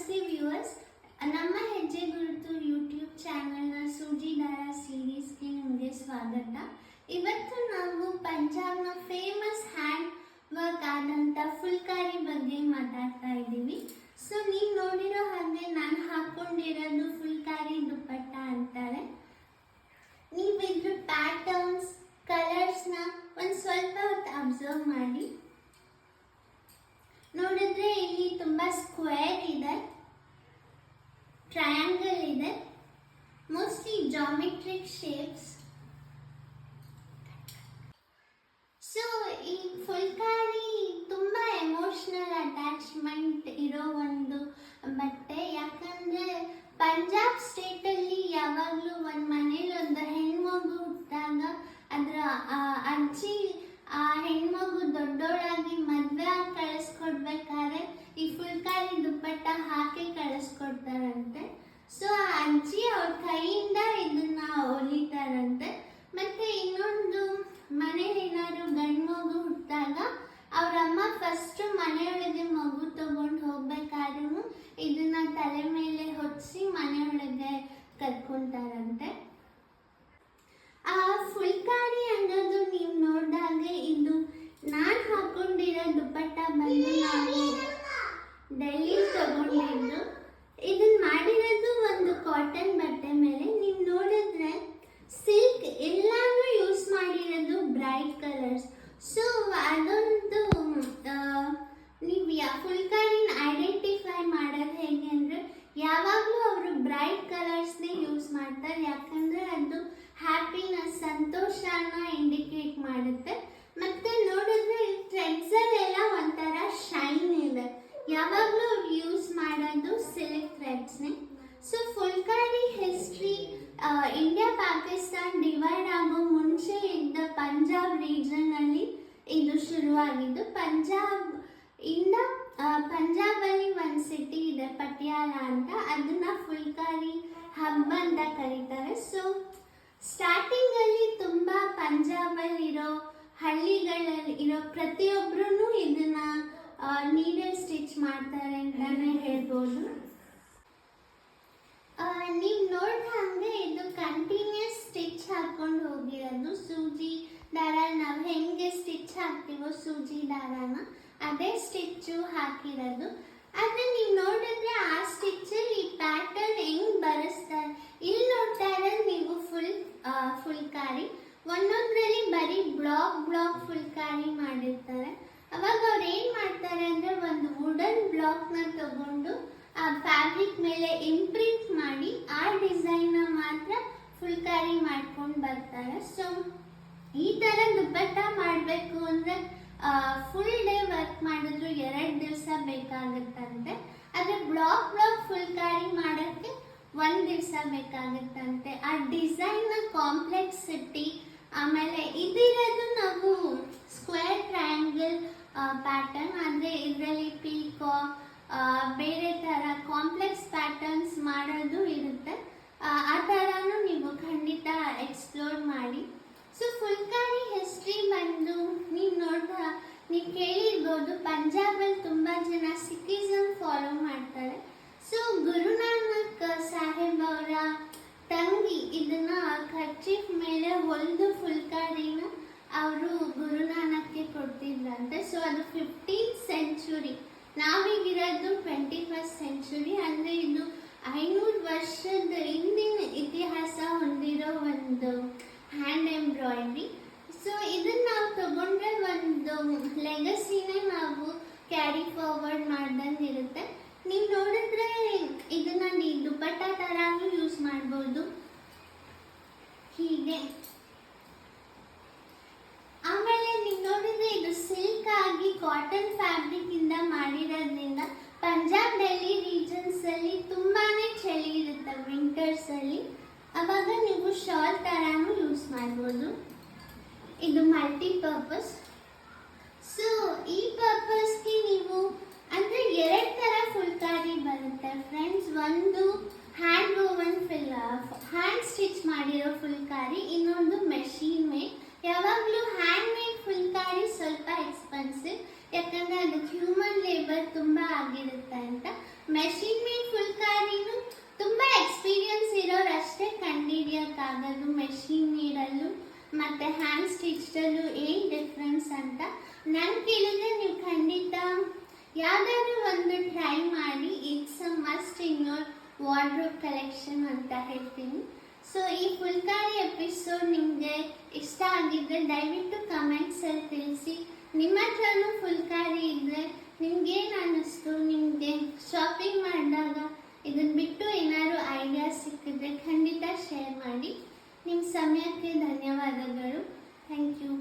ನಮಸ್ತೆ ವ್ಯೂವರ್ಸ್, ನಮ್ಮ ಹೆಜ್ಜೆ ಗುರುತು ಯೂಟ್ಯೂಬ್ ಚಾನಲ್ನ ಸೂಜಿ ದಾರ ಸೀರೀಸ್ಗೆ ನಿಮಗೆ ಸ್ವಾಗತ. ಇವತ್ತು ನಾವು ಪಂಜಾಬ್ನ ಫೇಮಸ್ ಹ್ಯಾಂಡ್ ವರ್ಕ್ ಆದಂಥ ಫುಲ್ಕಾರಿ ಬಗ್ಗೆ ಮಾತಾಡ್ತಾ ಇದ್ದೀವಿ. ಸೊ ನೀವು ನೋಡಿರೋ ಹಾಗೆ ನಾನು ಹಾಕೊಂಡಿರೋದು ಫುಲ್ಕಾರಿ ದುಪ್ಪಟ್ಟ ಅಂತಾರೆ. ನೀವು ಇದ್ರ ಪ್ಯಾಟರ್ನ್ಸ್ ಕಲರ್ಸ್ನ ಒಂದು ಸ್ವಲ್ಪ ಹೊತ್ತು ಅಬ್ಸರ್ವ್ ಮಾಡಿ. ನೋಡಿದ್ರೆ ಇಲ್ಲಿ ತುಂಬಾ ಸ್ಕ್ವೇರ್ ಇದೆ, ಟ್ರಯಾಂಗಲ್ ಇದೆ, ಮೋಸ್ಟ್ಲಿ ಜಾಮೆಟ್ರಿಕ್ ಶೇಪ್ಸ್. ಸೊ ಈ ಫುಲ್ಕಾರಿ ತುಂಬಾ ಎಮೋಷನಲ್ ಅಟ್ಯಾಚ್ಮೆಂಟ್ ಇರೋ ಒಂದು ಬಟ್ಟೆ. ಯಾಕಂದ್ರೆ ಪಂಜಾಬ್ ಸ್ಟೇಟ್ ಅಲ್ಲಿ ಯಾವಾಗಲೂ ಒಂದು ಮನೇಲಿ ಒಂದು ಹೆಣ್ಮಗು ಹುಟ್ಟಾಗ ಅದರ ಅಜ್ಜಿ ಆ ಹೆಣ್ಮಗು ದೊಡ್ಡೋಳಾಗಿ ಮದ್ವೆ ಆಗಿ ಕಳಿಸ್ಕೊಡ್ಬೇಕಾದ್ರೆ ಈ ಫುಲ್ಕಾರಿ ದುಪ್ಪಟ್ಟ ಹಾಕಿ ಕಳಿಸ್ಕೊಡ್ತಾರಂತೆ. ಸೊ ಆ ಅಜ್ಜಿ ಅವ್ರ ಕೈಯಿಂದ ಇದನ್ನ ಹೊಲಿತಾರಂತೆ. ಮತ್ತೆ ಇನ್ನೊಂದು, ಮನೇಲಿ ಏನಾದ್ರು ಗಂಡು ಮಗು ಹುಟ್ಟಾಗ ಅವ್ರಮ್ಮ ಫಸ್ಟ್ ಮನೆಯೊಳಗೆ ಮಗು ತಗೊಂಡು ಹೋಗ್ಬೇಕಾದ್ರೂ ಇದನ್ನ ತಲೆ ಮೇಲೆ ಹೊತ್ತಿಸಿ ಮನೆಯೊಳಗೆ ಕರ್ಕೊಂತಾರಂತೆ. ಆ ಫುಲ್ಕಾರಿ ಅನ್ನೋದು ನೀವು ನೋಡಿದಾಗೆ ಇದು ನಾನು ಹಾಕೊಂಡಿರೋ ದುಪ್ಪಟ್ಟ ಬಂದು ನಾವು ಡೆಲ್ಲಿ ತಗೊಂಡಿದ್ದು. ಇದನ್ನ ಮಾಡಿರೋದು ಒಂದು ಕಾಟನ್ ಬಟ್ಟೆ ಮೇಲೆ. ನೀವು ನೋಡಿದ್ರೆ ಸಿಲ್ಕ್ ಎಲ್ಲಾನು ಯೂಸ್ ಮಾಡಿರೋದು ಬ್ರೈಟ್ ಕಲರ್ಸ್. ಸೊ ಅದೊಂದು ನೀವು ಫುಲ್ಕಾರಿನ ಐಡೆಂಟಿಫೈ ಮಾಡೋದು ಹೇಗೆ ಅಂದರೆ ಯಾವಾಗಲೂ ಅವರು ಬ್ರೈಟ್ ಕಲರ್ಸ್ನೇ ಯೂಸ್ ಮಾಡ್ತಾರೆ. ಯಾಕಂದರೆ ಅದು ಹ್ಯಾಪಿನೆಸ್, ಸಂತೋಷನ ಇಂಡಿಕೇಟ್ ಮಾಡುತ್ತೆ. ಮತ್ತೆ ನೋಡಿದ್ರೆ ಥ್ರೆಡ್ಸಲ್ಲೆಲ್ಲ ಒಂಥರ ಶೈನ್ ಇದೆ. ಯಾವಾಗಲೂ ಅವ್ರು ಯೂಸ್ ಮಾಡೋದು ಸಿಲ್ಕ್ ಥ್ರೆಡ್ಸ್ನೇ. So phulkari history India Pakistan divide ಆಗೋ ಮುಂಚೆ ಇದ್ದ ಪಂಜಾಬ್ ರೀಜನಲ್ಲಿ ಇದು ಶುರುವಾಗಿದ್ದು. ಪಂಜಾಬಲ್ಲಿ ಒಂದು ಸಿಟಿ ಇದೆ ಪಟಿಯಾಲ ಅಂತ, ಅದನ್ನ ಫುಲ್ಕಾರಿ ಹಬ್ ಅಂತ ಕರೀತಾರೆ. ಸೊ ಸ್ಟಾರ್ಟಿಂಗ್ ಅಲ್ಲಿ ತುಂಬಾ ಪಂಜಾಬಲ್ಲಿರೋ ಹಳ್ಳಿಗಳಲ್ಲಿ ಇರೋ ಪ್ರತಿಯೊಬ್ಬರೂ ಇದನ್ನ ನೀಡಲ್ ಸ್ಟಿಚ್ ಮಾಡ್ತಾರೆ ಅಂತಾನೆ ಹೇಳ್ಬೋದು. ನೀವು ನೋಡಿದ ಹಾಗೆ ಇದು ಕಂಟಿನ್ಯೂಸ್ ಸ್ಟಿಚ್ ಹಾಕೊಂಡು ಹೋಗಿರೋದು. ಸೂಜಿ ದಾರ ನಾವು ಹೆಂಗೆ ಸ್ಟಿಚ್ ಹಾಕ್ತೀವೋ ಸೂಜಿ ದಾರನ ಅದೇ ಸ್ಟಿಚ್ಚು ಹಾಕಿರೋದು. ಆದರೆ ನೀವು ನೋಡಿದ್ರೆ ಆ ಸ್ಟಿಚ್ಚಲ್ಲಿ ಈ ಪ್ಯಾಟರ್ನ್ ಹೆಂಗ್ ಬರೆಸ್ತಾರೆ. ಇಲ್ಲಿ ನೋಡ್ತಾ ಇರೋದು ನೀವು ಫುಲ್ಕಾರಿ. ಒಂದೊಂದರಲ್ಲಿ ಬರೀ ಬ್ಲಾಕ್ ಫುಲ್ಕಾರಿ ಮಾಡಿರ್ತಾರೆ. ಅವಾಗ ಅವ್ರು ಏನು ಮಾಡ್ತಾರೆ ಅಂದರೆ ಒಂದು ವುಡನ್ ಬ್ಲಾಕ್ನ ತಗೊಂಡು ಆ ಫ್ಯಾಬ್ರಿಕ್ ಮೇಲೆ ಇಂಪ್ರಿಂಟ್ ಮಾಡಿ ಆ ಡಿಸೈನ್ನ ಮಾತ್ರ ಫುಲ್ಕಾರಿ ಮಾಡ್ಕೊಂಡು ಬರ್ತಾರೆ. ಸೊ ಈ ಥರ ದುಪ್ಪಟ್ಟ ಮಾಡಬೇಕು ಅಂದರೆ ಫುಲ್ ಡೇ ವರ್ಕ್ ಮಾಡಿದ್ರು 2 ದಿವಸ ಬೇಕಾಗುತ್ತಂತೆ. ಆದರೆ ಬ್ಲಾಕ್ ಫುಲ್ಕಾರಿ ಮಾಡೋಕ್ಕೆ 1 ದಿವಸ ಬೇಕಾಗುತ್ತಂತೆ. ಆ ಡಿಸೈನ್ನ ಕಾಂಪ್ಲೆಕ್ಸಿಟಿ, ಆಮೇಲೆ ಇದಿರೋದು ನಾವು ಸ್ಕ್ವೇರ್ ಟ್ರಯಾಂಗಲ್ ಪ್ಯಾಟರ್ನ್. ಆದರೆ ಇದರಲ್ಲಿ ಪೀಕೋ ಬೇರೆ ಥರ ಕಾಂಪ್ಲೆಕ್ಸ್ ಪ್ಯಾಟರ್ನ್ಸ್ ಮಾಡೋದು ಇರುತ್ತೆ. ಆ ಥರನೂ ನೀವು ಖಂಡಿತ ಎಕ್ಸ್ಪ್ಲೋರ್ ಮಾಡಿ. ಸೊ ಫುಲ್ಕಾರಿ ಹಿಸ್ಟ್ರಿ ಬಂದು ನೀವು ಕೇಳಿರ್ಬೋದು, ಪಂಜಾಬಲ್ಲಿ ತುಂಬ ಜನ ಸಿಖಿಸಮ್ ಫಾಲೋ ಮಾಡ್ತಾರೆ. ಸೊ ಗುರುನಾನಕ್ ಸಾಹೇಬ್ ಅವರ ತಂಗಿ ಇದನ್ನ ಕರ್ಚೀಫ್ ಮೇಲೆ ಹೊಲಿದು ಫುಲ್ಕಾರಿನ ಅವರು ಗುರುನಾನಕ್ಗೆ ಕೊಡ್ತಿದ್ರಂತೆ. ಸೊ ಅದು 15th ಸೆಂಚುರಿ, ನಾವೀಗಿರೋದು 21st ಸೆಂಚುರಿ. ಅಂದರೆ ಇದು 500 ವರ್ಷದ ಹಿಂದಿನ ಇತಿಹಾಸ ಹೊಂದಿರೋ ಒಂದು ಹ್ಯಾಂಡ್ ಎಂಬ್ರಾಯ್ಡ್ರಿ. ಸೊ ಇದನ್ನ ನಾವು ತಗೊಂಡ್ರೆ ಒಂದು ಲೆಗಸಿನೇ ನಾವು ಕ್ಯಾರಿ ಫಾರ್ವರ್ಡ್ ಮಾಡ್ದಂಗೆ ಇರುತ್ತೆ. ನೀವು ನೋಡಿದ್ರೆ ಇದನ್ನ ನೀವು ದುಪ್ಪಟ್ಟ ಥರನೂ ಯೂಸ್ ಮಾಡ್ಬೋದು ಹೀಗೆ. ಆಮೇಲೆ ನೀವು ನೋಡಿದ್ರೆ ಇದು ಸಿಲ್ಕ್ ಆಗಿ ಕಾಟನ್ ಫ್ಯಾಬ್ರಿಕ್ ಇಂದ ಮಾಡಿರೋದ್ರಿಂದ ಪಂಜಾಬ್ ಡೆಲ್ಲಿ ರೀಜನ್ಸ್ ಅಲ್ಲಿ ತುಂಬಾನೇ ಚಳಿ ಇರುತ್ತೆ ವಿಂಟರ್ಸ್ ಅಲ್ಲಿ. ಅವಾಗ ನೀವು ಶಾಲ್ ಥರನೂ ಯೂಸ್ ಮಾಡ್ಬೋದು. ಇದು ಮಲ್ಟಿಪರ್ಪಸ್. ಸೊ ಈ ಪರ್ಪಸ್ಗೆ ನೀವು ಅಂದರೆ 2 ಥರ ಫುಲ್ಕಾರಿ ಬರುತ್ತೆ ಫ್ರೆಂಡ್ಸ್. ಒಂದು ಹ್ಯಾಂಡ್ ಓವನ್ ಹ್ಯಾಂಡ್ ಸ್ಟಿಚ್ ಮಾಡಿರೋ ಫುಲ್ಕಾರಿ, ಇನ್ನೊಂದು ಮೆಷಿನ್ ಮೇಡ್. ಯಾವಾಗಲೂ ಹ್ಯಾಂಡ್ ಮೇಡ್ ಫುಲ್ಕಾರಿ ಸ್ವಲ್ಪ ಎಕ್ಸ್ಪೆನ್ಸಿವ್, ಯಾಕಂದರೆ ಅದಕ್ಕೆ ಹ್ಯೂಮನ್ ಲೇಬರ್ ತುಂಬ ಆಗಿರುತ್ತೆ ಅಂತ. ಮೆಷಿನ್ ಮೇಡ್ ಫುಲ್ಕಾರಿನೂ ತುಂಬ ಎಕ್ಸ್ಪೀರಿಯನ್ಸ್ ಇರೋರು ಅಷ್ಟೇ ಕಂಡುಹಿಡಿಯೋಕ್ಕಾಗೋದು ಮೆಷಿನ್ ಮೇಡಲ್ಲೂ ಮತ್ತು ಹ್ಯಾಂಡ್ ಸ್ಟಿಚ್ಡಲ್ಲೂ ಏನು ಡಿಫ್ರೆನ್ಸ್ ಅಂತ. ನಾನು ಕೇಳಿದ್ರೆ ನೀವು ಖಂಡಿತ ಯಾವುದಾದ್ರೂ ಒಂದು ಟ್ರೈ ಮಾಡಿ. It's a must in your wardrobe collection ಅಂತ ಹೇಳ್ತೀನಿ. ಸೊ ಈ ಫುಲ್ಕಾರಿ ಎಪಿಸೋಡ್ ನಿಮಗೆ ಇಷ್ಟ ಆಗಿದ್ದರೆ ದಯವಿಟ್ಟು ಕಮೆಂಟ್ಸಲ್ಲಿ ತಿಳಿಸಿ. ನಿಮ್ಮ ಹತ್ರನೂ ಫುಲ್ಕಾರಿ ಇದ್ದರೆ ನಿಮ್ಗೇನು ಅನ್ನಿಸ್ತು, ನಿಮಗೆ ಶಾಪಿಂಗ್ ಮಾಡಿದಾಗ ಇದನ್ನು ಬಿಟ್ಟು ಏನಾದರೂ ಐಡಿಯಾ ಸಿಕ್ಕಿದ್ರೆ ಖಂಡಿತ ಶೇರ್ ಮಾಡಿ. ನಿಮ್ಮ ಸಮಯಕ್ಕೆ ಧನ್ಯವಾದಗಳು. Thank you.